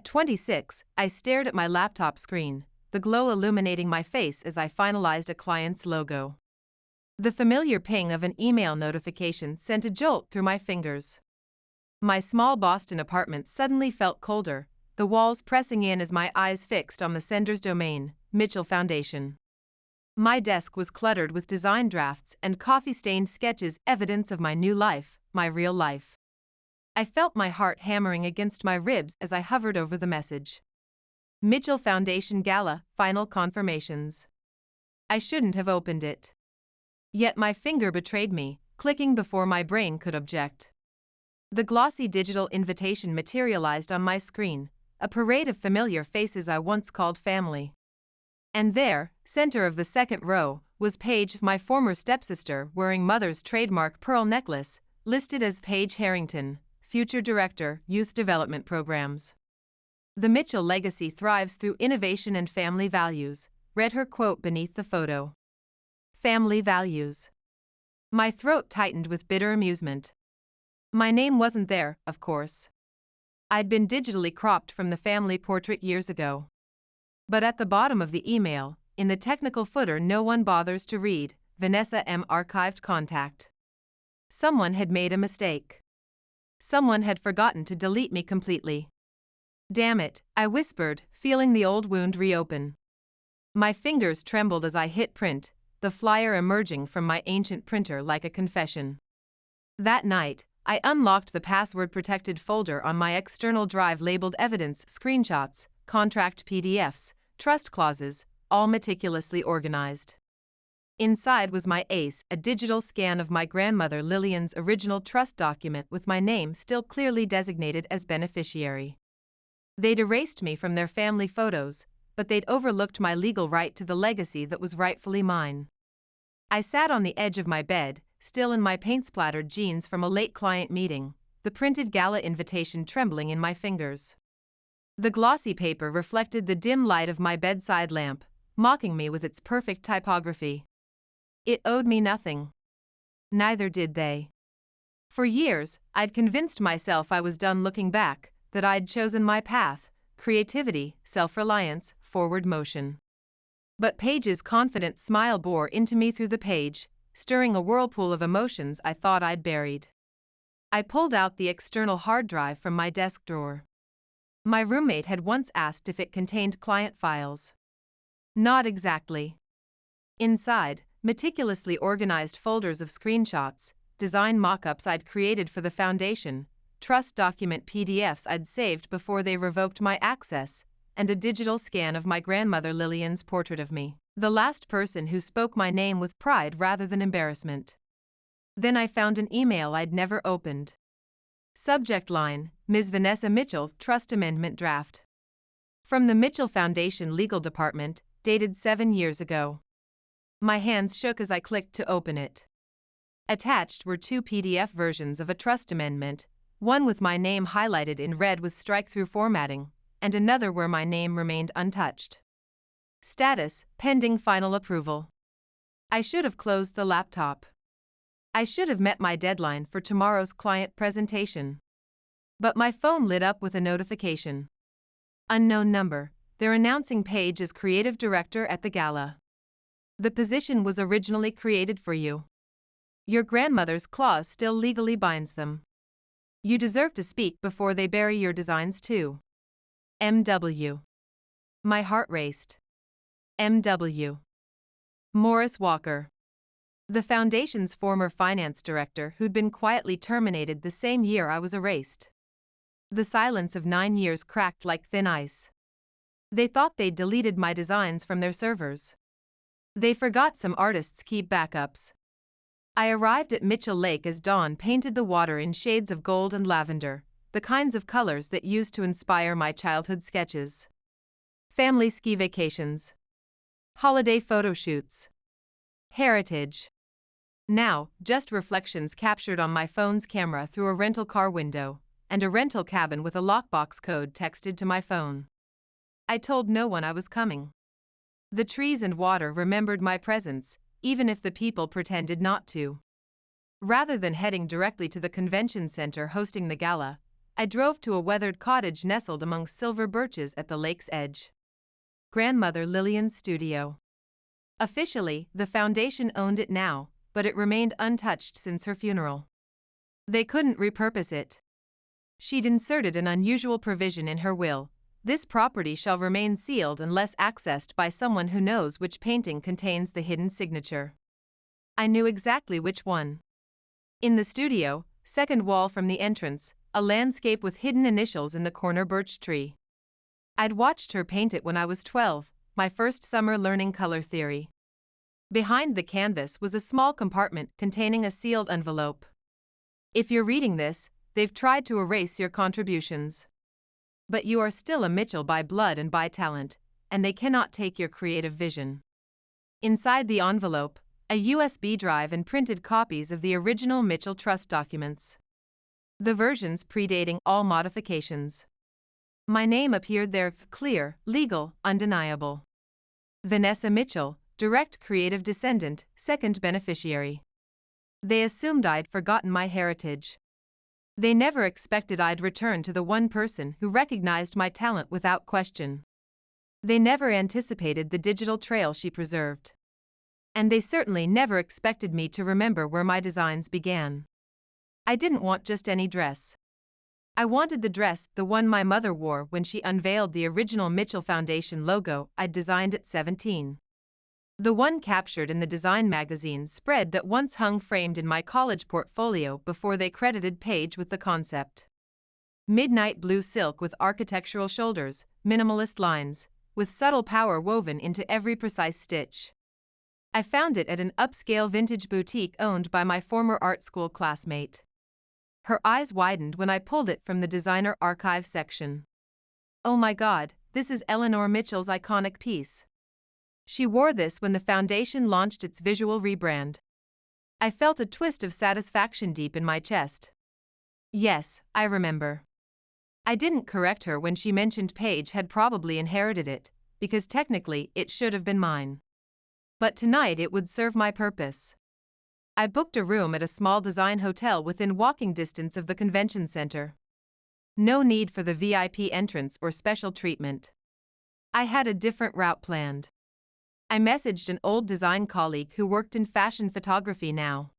At 26, I stared at my laptop screen, the glow illuminating my face as I finalized a client's logo. The familiar ping of an email notification sent a jolt through my fingers. My small Boston apartment suddenly felt colder, the walls pressing in as my eyes fixed on the sender's domain, Mitchell Foundation. My desk was cluttered with design drafts and coffee-stained sketches, evidence of my new life, my real life. I felt my heart hammering against my ribs as I hovered over the message. Mitchell Foundation Gala, Final Confirmations. I shouldn't have opened it. Yet my finger betrayed me, clicking before my brain could object. The glossy digital invitation materialized on my screen, a parade of familiar faces I once called family. And there, center of the second row, was Paige, my former stepsister, wearing mother's trademark pearl necklace, listed as Paige Harrington, Future Director, Youth Development Programs. The Mitchell legacy thrives through innovation and family values, read her quote beneath the photo. Family values. My throat tightened with bitter amusement. My name wasn't there, of course. I'd been digitally cropped from the family portrait years ago. But at the bottom of the email, in the technical footer no one bothers to read, Vanessa M. archived contact. Someone had made a mistake. Someone had forgotten to delete me completely. Damn it, I whispered, feeling the old wound reopen. My fingers trembled as I hit print, the flyer emerging from my ancient printer like a confession. That night, I unlocked the password-protected folder on my external drive labeled Evidence, Screenshots, Contract PDFs, Trust Clauses, all meticulously organized. Inside was my ace, a digital scan of my grandmother Lillian's original trust document with my name still clearly designated as beneficiary. They'd erased me from their family photos, but they'd overlooked my legal right to the legacy that was rightfully mine. I sat on the edge of my bed, still in my paint-splattered jeans from a late client meeting, the printed gala invitation trembling in my fingers. The glossy paper reflected the dim light of my bedside lamp, mocking me with its perfect typography. It owed me nothing. Neither did they. For years, I'd convinced myself I was done looking back, that I'd chosen my path, creativity, self-reliance, forward motion. But Paige's confident smile bore into me through the page, stirring a whirlpool of emotions I thought I'd buried. I pulled out the external hard drive from my desk drawer. My roommate had once asked if it contained client files. Not exactly. Inside, meticulously organized folders of screenshots, design mock-ups I'd created for the foundation, trust document PDFs I'd saved before they revoked my access, and a digital scan of my grandmother Lillian's portrait of me, the last person who spoke my name with pride rather than embarrassment. Then I found an email I'd never opened. Subject line, Ms. Vanessa Mitchell, Trust Amendment Draft. From the Mitchell Foundation Legal Department, dated 7 years ago. My hands shook as I clicked to open it. Attached were 2 PDF versions of a trust amendment, one with my name highlighted in red with strike-through formatting, and another where my name remained untouched. Status, pending final approval. I should have closed the laptop. I should have met my deadline for tomorrow's client presentation. But my phone lit up with a notification. Unknown number, they're announcing Paige as creative director at the gala. The position was originally created for you. Your grandmother's clause still legally binds them. You deserve to speak before they bury your designs too. M.W. My heart raced. M.W. Morris Walker. The foundation's former finance director who'd been quietly terminated the same year I was erased. The silence of 9 years cracked like thin ice. They thought they'd deleted my designs from their servers. They forgot some artists keep backups. I arrived at Mitchell Lake as dawn painted the water in shades of gold and lavender, the kinds of colors that used to inspire my childhood sketches. Family ski vacations. Holiday photo shoots. Heritage. Now, just reflections captured on my phone's camera through a rental car window, and a rental cabin with a lockbox code texted to my phone. I told no one I was coming. The trees and water remembered my presence, even if the people pretended not to. Rather than heading directly to the convention center hosting the gala, I drove to a weathered cottage nestled among silver birches at the lake's edge. Grandmother Lillian's studio. Officially, the foundation owned it now, but it remained untouched since her funeral. They couldn't repurpose it. She'd inserted an unusual provision in her will: this property shall remain sealed unless accessed by someone who knows which painting contains the hidden signature. I knew exactly which one. In the studio, second wall from the entrance, a landscape with hidden initials in the corner birch tree. I'd watched her paint it when I was 12, my first summer learning color theory. Behind the canvas was a small compartment containing a sealed envelope. If you're reading this, they've tried to erase your contributions. But you are still a Mitchell by blood and by talent, and they cannot take your creative vision. Inside the envelope, a USB drive and printed copies of the original Mitchell Trust documents. The versions predating all modifications. My name appeared there, clear, legal, undeniable. Vanessa Mitchell, direct creative descendant, second beneficiary. They assumed I'd forgotten my heritage. They never expected I'd return to the one person who recognized my talent without question. They never anticipated the digital trail she preserved. And they certainly never expected me to remember where my designs began. I didn't want just any dress. I wanted the dress, the one my mother wore when she unveiled the original Mitchell Foundation logo I'd designed at 17. The one captured in the design magazine spread that once hung framed in my college portfolio before they credited Paige with the concept. Midnight blue silk with architectural shoulders, minimalist lines, with subtle power woven into every precise stitch. I found it at an upscale vintage boutique owned by my former art school classmate. Her eyes widened when I pulled it from the designer archive section. Oh my God, this is Eleanor Mitchell's iconic piece. She wore this when the foundation launched its visual rebrand. I felt a twist of satisfaction deep in my chest. Yes, I remember. I didn't correct her when she mentioned Paige had probably inherited it, because technically it should have been mine. But tonight it would serve my purpose. I booked a room at a small design hotel within walking distance of the convention center. No need for the VIP entrance or special treatment. I had a different route planned. I messaged an old design colleague who worked in fashion photography now.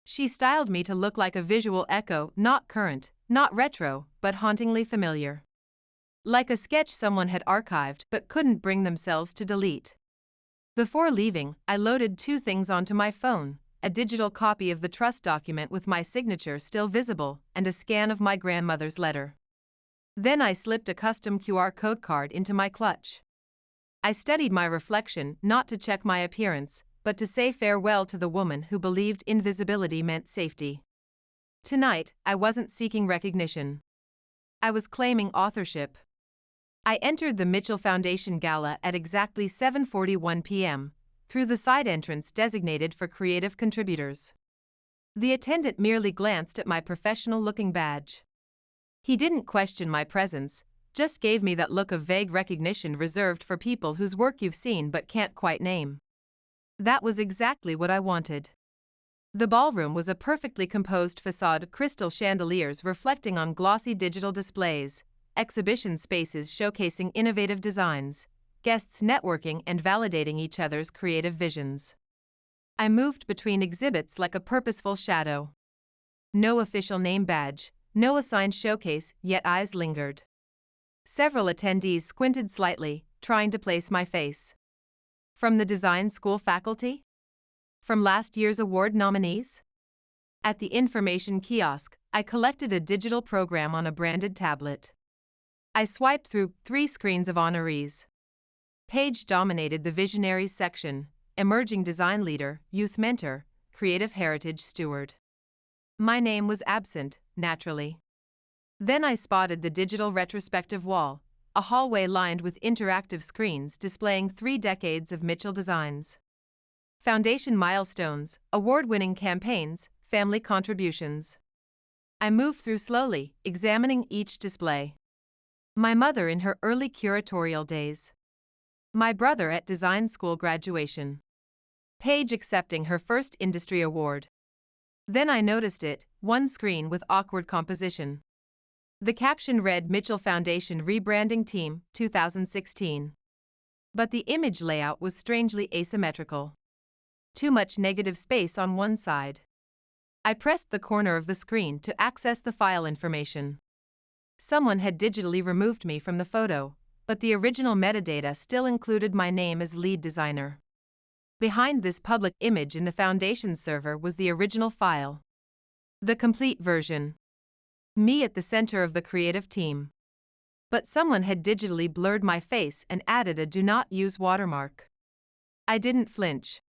She styled me to look like a visual echo, not current, not retro, but hauntingly familiar. Like a sketch someone had archived but couldn't bring themselves to delete. Before leaving, I loaded two things onto my phone: a digital copy of the trust document with my signature still visible, and a scan of my grandmother's letter. Then I slipped a custom QR code card into my clutch. I studied my reflection not to check my appearance, but to say farewell to the woman who believed invisibility meant safety. Tonight, I wasn't seeking recognition. I was claiming authorship. I entered the Mitchell Foundation Gala at exactly 7:41 p.m., through the side entrance designated for creative contributors. The attendant merely glanced at my professional-looking badge. He didn't question my presence, just gave me that look of vague recognition reserved for people whose work you've seen but can't quite name. That was exactly what I wanted. The ballroom was a perfectly composed facade, crystal chandeliers reflecting on glossy digital displays, exhibition spaces showcasing innovative designs, guests networking and validating each other's creative visions. I moved between exhibits like a purposeful shadow. No official name badge, no assigned showcase, yet eyes lingered. Several attendees squinted slightly, trying to place my face. From the design school faculty? From last year's award nominees? At the information kiosk, I collected a digital program on a branded tablet. I swiped through 3 screens of honorees. Paige dominated the visionaries section: emerging design leader, youth mentor, creative heritage steward. My name was absent, naturally. Then I spotted the digital retrospective wall, a hallway lined with interactive screens displaying 3 decades of Mitchell designs. Foundation milestones, award-winning campaigns, family contributions. I moved through slowly, examining each display. My mother in her early curatorial days. My brother at design school graduation. Paige accepting her first industry award. Then I noticed it, one screen with awkward composition. The caption read Mitchell Foundation Rebranding Team, 2016. But the image layout was strangely asymmetrical. Too much negative space on one side. I pressed the corner of the screen to access the file information. Someone had digitally removed me from the photo, but the original metadata still included my name as lead designer. Behind this public image in the Foundation's server was the original file. The complete version. Me at the center of the creative team. But someone had digitally blurred my face and added a "do not use" watermark. I didn't flinch.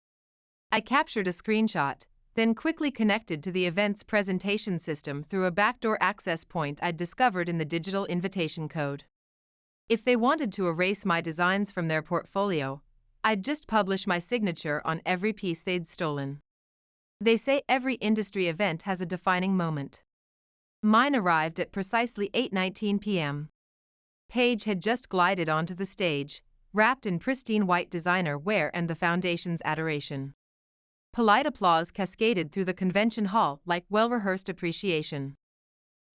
I captured a screenshot, then quickly connected to the event's presentation system through a backdoor access point I'd discovered in the digital invitation code. If they wanted to erase my designs from their portfolio, I'd just publish my signature on every piece they'd stolen. They say every industry event has a defining moment. Mine arrived at precisely 8:19 p.m. Paige had just glided onto the stage, wrapped in pristine white designer wear and the Foundation's adoration. Polite applause cascaded through the convention hall like well-rehearsed appreciation.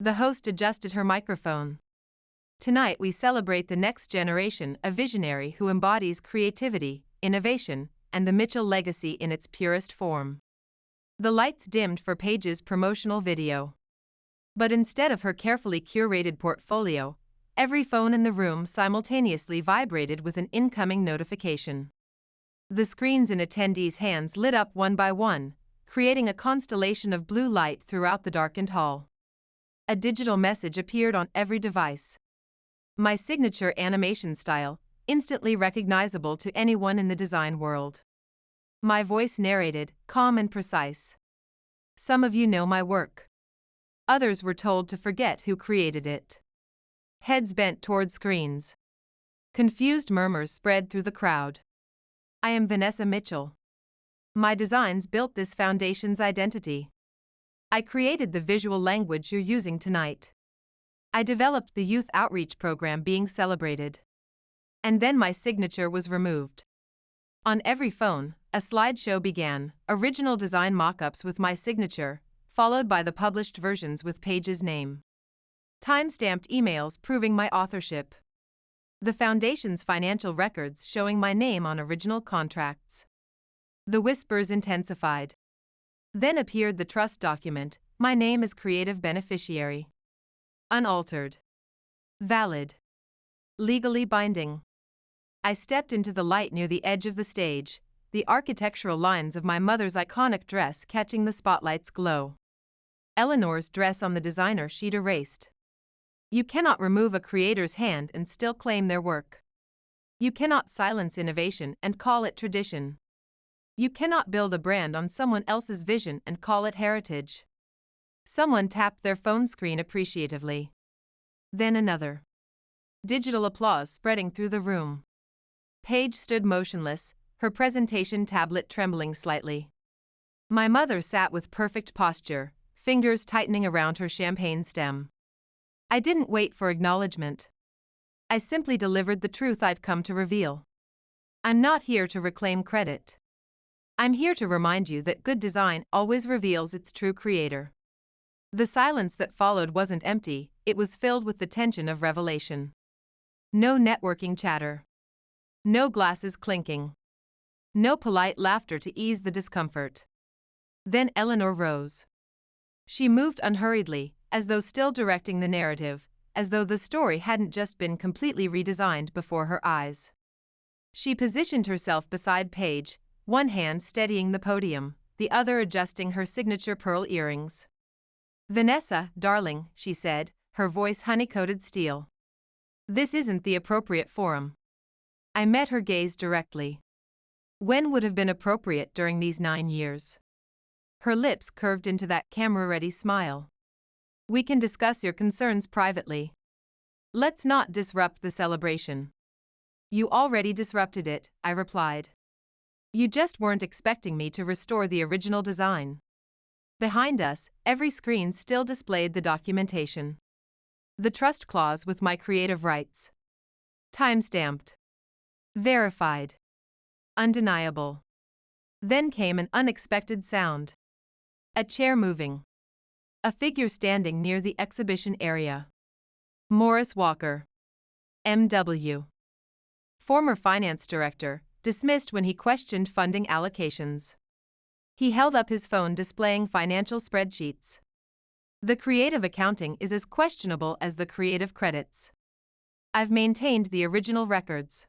The host adjusted her microphone. Tonight we celebrate the next generation, a visionary who embodies creativity, innovation, and the Mitchell legacy in its purest form. The lights dimmed for Paige's promotional video. But instead of her carefully curated portfolio, every phone in the room simultaneously vibrated with an incoming notification. The screens in attendees' hands lit up one by one, creating a constellation of blue light throughout the darkened hall. A digital message appeared on every device. My signature animation style, instantly recognizable to anyone in the design world. My voice narrated, calm and precise. Some of you know my work. Others were told to forget who created it. Heads bent toward screens. Confused murmurs spread through the crowd. I am Vanessa Mitchell. My designs built this Foundation's identity. I created the visual language you're using tonight. I developed the youth outreach program being celebrated. And then my signature was removed. On every phone, a slideshow began, original design mock-ups with my signature, followed by the published versions with Paige's name. Time-stamped emails proving my authorship. The Foundation's financial records showing my name on original contracts. The whispers intensified. Then appeared the trust document, my name as creative beneficiary. Unaltered. Valid. Legally binding. I stepped into the light near the edge of the stage, the architectural lines of my mother's iconic dress catching the spotlight's glow. Eleanor's dress on the designer sheet erased. You cannot remove a creator's hand and still claim their work. You cannot silence innovation and call it tradition. You cannot build a brand on someone else's vision and call it heritage. Someone tapped their phone screen appreciatively. Then another. Digital applause spreading through the room. Paige stood motionless, her presentation tablet trembling slightly. My mother sat with perfect posture, fingers tightening around her champagne stem. I didn't wait for acknowledgement. I simply delivered the truth I'd come to reveal. I'm not here to reclaim credit. I'm here to remind you that good design always reveals its true creator. The silence that followed wasn't empty, it was filled with the tension of revelation. No networking chatter. No glasses clinking. No polite laughter to ease the discomfort. Then Eleanor rose. She moved unhurriedly, as though still directing the narrative, as though the story hadn't just been completely redesigned before her eyes. She positioned herself beside Paige, one hand steadying the podium, the other adjusting her signature pearl earrings. "Vanessa, darling," she said, her voice honey-coated steel. "This isn't the appropriate forum." I met her gaze directly. When would have been appropriate during these 9 years? Her lips curved into that camera-ready smile. "We can discuss your concerns privately. Let's not disrupt the celebration." "You already disrupted it," I replied. "You just weren't expecting me to restore the original design." Behind us, every screen still displayed the documentation. The trust clause with my creative rights. Time-stamped. Verified. Undeniable. Then came an unexpected sound. A chair moving. A figure standing near the exhibition area. Morris Walker, M.W. Former finance director, dismissed when he questioned funding allocations. He held up his phone displaying financial spreadsheets. The creative accounting is as questionable as the creative credits. I've maintained the original records.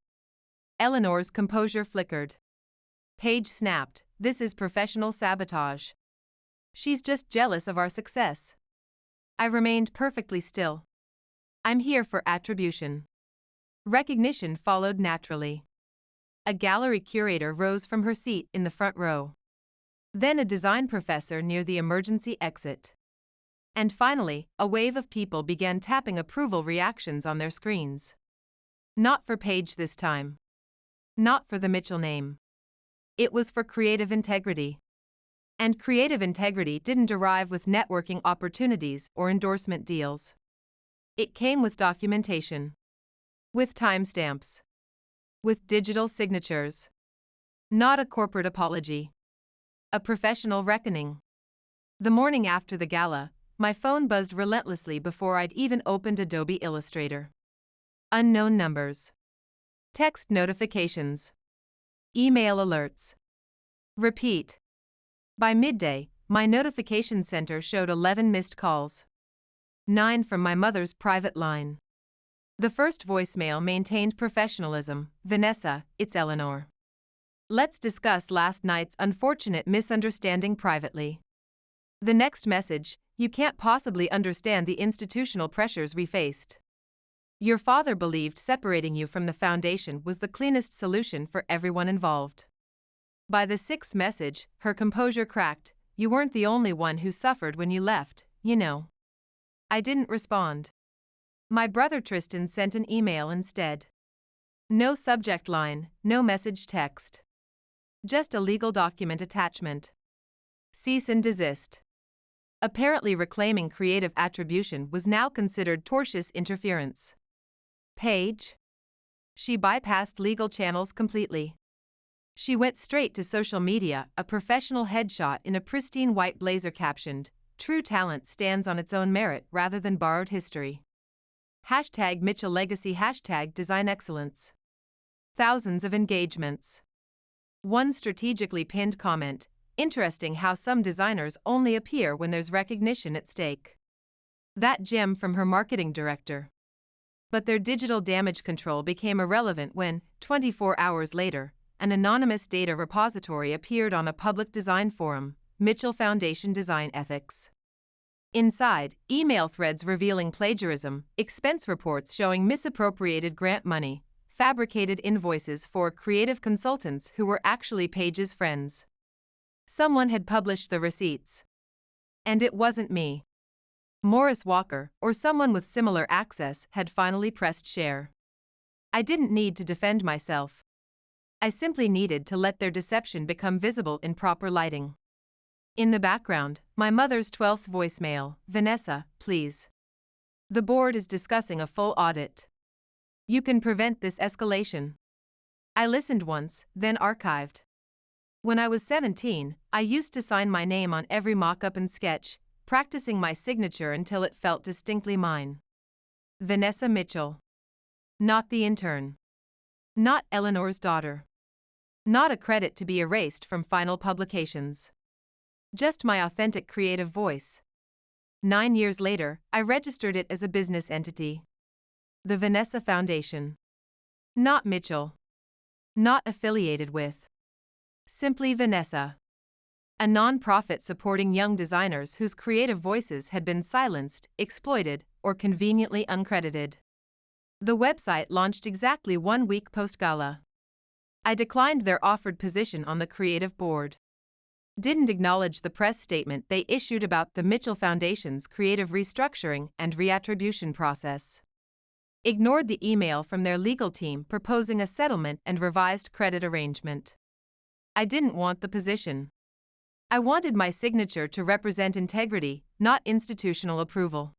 Eleanor's composure flickered. Paige snapped, "This is professional sabotage. She's just jealous of our success." I remained perfectly still. I'm here for attribution. Recognition followed naturally. A gallery curator rose from her seat in the front row. Then a design professor near the emergency exit. And finally, a wave of people began tapping approval reactions on their screens. Not for Paige this time. Not for the Mitchell name. It was for creative integrity. And creative integrity didn't arrive with networking opportunities or endorsement deals. It came with documentation. With timestamps. With digital signatures. Not a corporate apology. A professional reckoning. The morning after the gala, my phone buzzed relentlessly before I'd even opened Adobe Illustrator. Unknown numbers. Text notifications. Email alerts. Repeat. By midday, my notification center showed 11 missed calls. 9 from my mother's private line. The first voicemail maintained professionalism. "Vanessa, it's Eleanor. Let's discuss last night's unfortunate misunderstanding privately." The next message, "You can't possibly understand the institutional pressures we faced. Your father believed separating you from the foundation was the cleanest solution for everyone involved." By the 6th message, her composure cracked. "You weren't the only one who suffered when you left, you know." I didn't respond. My brother Tristan sent an email instead. No subject line, no message text. Just a legal document attachment. Cease and desist. Apparently reclaiming creative attribution was now considered tortious interference. Paige? She bypassed legal channels completely. She went straight to social media, a professional headshot in a pristine white blazer captioned, "True talent stands on its own merit rather than borrowed history." Hashtag Mitchell Legacy, hashtag Design Excellence. Thousands of engagements. One strategically pinned comment, "Interesting how some designers only appear when there's recognition at stake." That gem from her marketing director. But their digital damage control became irrelevant when, 24 hours later, an anonymous data repository appeared on a public design forum, Mitchell Foundation Design Ethics. Inside, email threads revealing plagiarism, expense reports showing misappropriated grant money, fabricated invoices for creative consultants who were actually Paige's friends. Someone had published the receipts. And it wasn't me. Morris Walker, or someone with similar access, had finally pressed share. I didn't need to defend myself. I simply needed to let their deception become visible in proper lighting. In the background, my mother's 12th voicemail, "Vanessa, please. The board is discussing a full audit. You can prevent this escalation." I listened once, then archived. When I was 17, I used to sign my name on every mock-up and sketch, practicing my signature until it felt distinctly mine. Vanessa Mitchell. Not the intern. Not Eleanor's daughter. Not a credit to be erased from final publications. Just my authentic creative voice. 9 years later, I registered it as a business entity. The Vanessa Foundation. Not Mitchell. Not affiliated with. Simply Vanessa. A non-profit supporting young designers whose creative voices had been silenced, exploited, or conveniently uncredited. The website launched exactly 1 week post-gala. I declined their offered position on the creative board. Didn't acknowledge the press statement they issued about the Mitchell Foundation's creative restructuring and reattribution process. Ignored the email from their legal team proposing a settlement and revised credit arrangement. I didn't want the position. I wanted my signature to represent integrity, not institutional approval.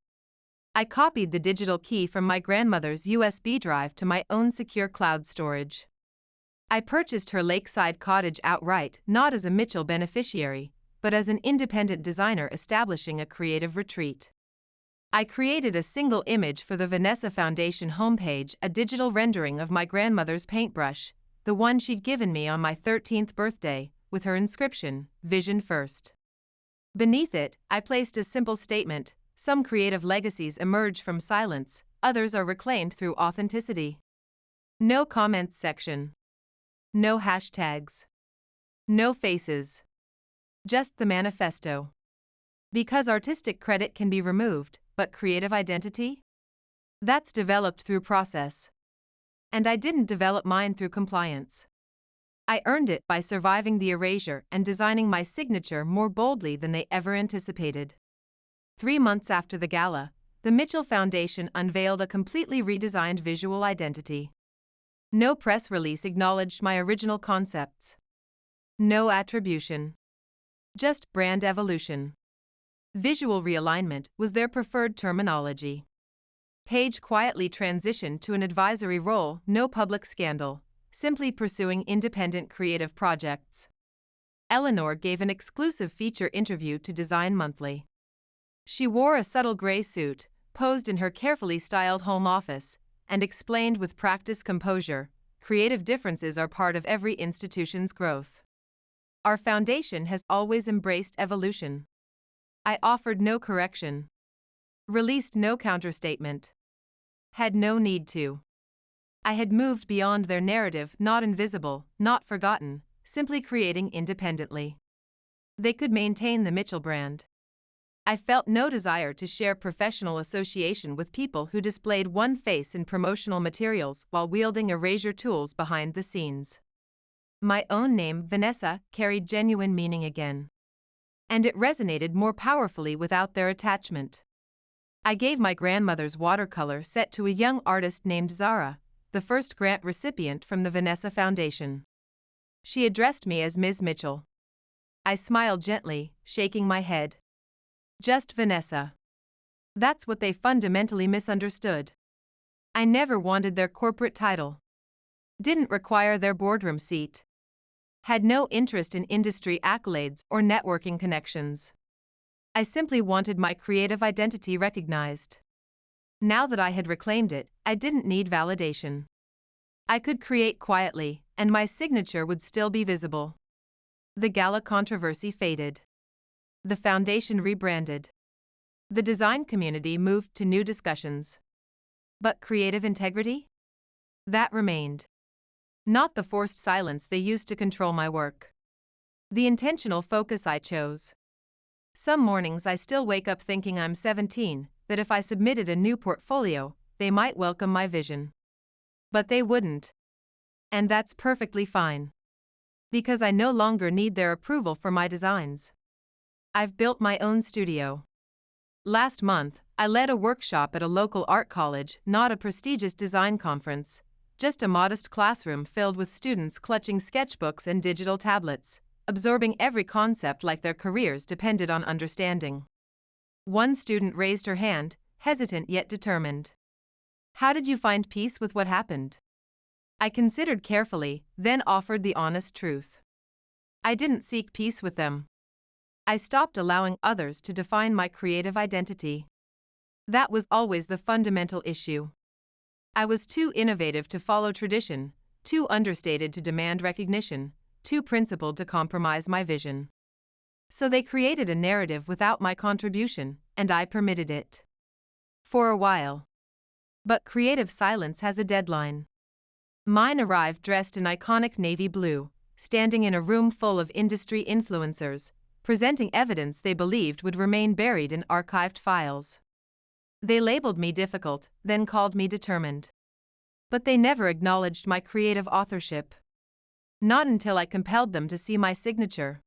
I copied the digital key from my grandmother's USB drive to my own secure cloud storage. I purchased her lakeside cottage outright, not as a Mitchell beneficiary, but as an independent designer establishing a creative retreat. I created a single image for the Vanessa Foundation homepage, a digital rendering of my grandmother's paintbrush, the one she'd given me on my 13th birthday, with her inscription, Vision First. Beneath it, I placed a simple statement: some creative legacies emerge from silence, others are reclaimed through authenticity. No comments section. No hashtags. No faces. Just the manifesto. Because artistic credit can be removed, but creative identity? That's developed through process. And I didn't develop mine through compliance. I earned it by surviving the erasure and designing my signature more boldly than they ever anticipated. 3 months after the gala, the Mitchell Foundation unveiled a completely redesigned visual identity. No press release acknowledged my original concepts. No attribution. Just brand evolution. Visual realignment was their preferred terminology. Paige quietly transitioned to an advisory role, no public scandal, simply pursuing independent creative projects. Eleanor gave an exclusive feature interview to Design Monthly. She wore a subtle gray suit, posed in her carefully styled home office, and explained with practiced composure, creative differences are part of every institution's growth. Our foundation has always embraced evolution. I offered no correction. Released no counterstatement. Had no need to. I had moved beyond their narrative, not invisible, not forgotten, simply creating independently. They could maintain the Mitchell brand. I felt no desire to share professional association with people who displayed one face in promotional materials while wielding erasure tools behind the scenes. My own name, Vanessa, carried genuine meaning again. And it resonated more powerfully without their attachment. I gave my grandmother's watercolor set to a young artist named Zara, the first grant recipient from the Vanessa Foundation. She addressed me as Ms. Mitchell. I smiled gently, shaking my head. Just Vanessa. That's what they fundamentally misunderstood. I never wanted their corporate title. Didn't require their boardroom seat. Had no interest in industry accolades or networking connections. I simply wanted my creative identity recognized. Now that I had reclaimed it, I didn't need validation. I could create quietly, and my signature would still be visible. The gala controversy faded. The foundation rebranded. The design community moved to new discussions. But creative integrity? That remained. Not the forced silence they used to control my work. The intentional focus I chose. Some mornings I still wake up thinking I'm 17, that if I submitted a new portfolio, they might welcome my vision. But they wouldn't. And that's perfectly fine. Because I no longer need their approval for my designs. I've built my own studio. Last month, I led a workshop at a local art college, not a prestigious design conference, just a modest classroom filled with students clutching sketchbooks and digital tablets, absorbing every concept like their careers depended on understanding. One student raised her hand, hesitant yet determined. How did you find peace with what happened? I considered carefully, then offered the honest truth. I didn't seek peace with them. I stopped allowing others to define my creative identity. That was always the fundamental issue. I was too innovative to follow tradition, too understated to demand recognition, too principled to compromise my vision. So they created a narrative without my contribution, and I permitted it. For a while. But creative silence has a deadline. Mine arrived dressed in iconic navy blue, standing in a room full of industry influencers, presenting evidence they believed would remain buried in archived files. They labeled me difficult, then called me determined. But they never acknowledged my creative authorship. Not until I compelled them to see my signature.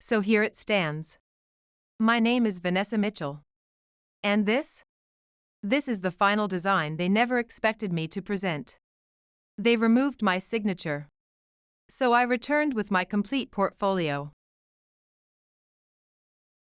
So here it stands. My name is Vanessa Mitchell. And this? This is the final design they never expected me to present. They removed my signature. So I returned with my complete portfolio.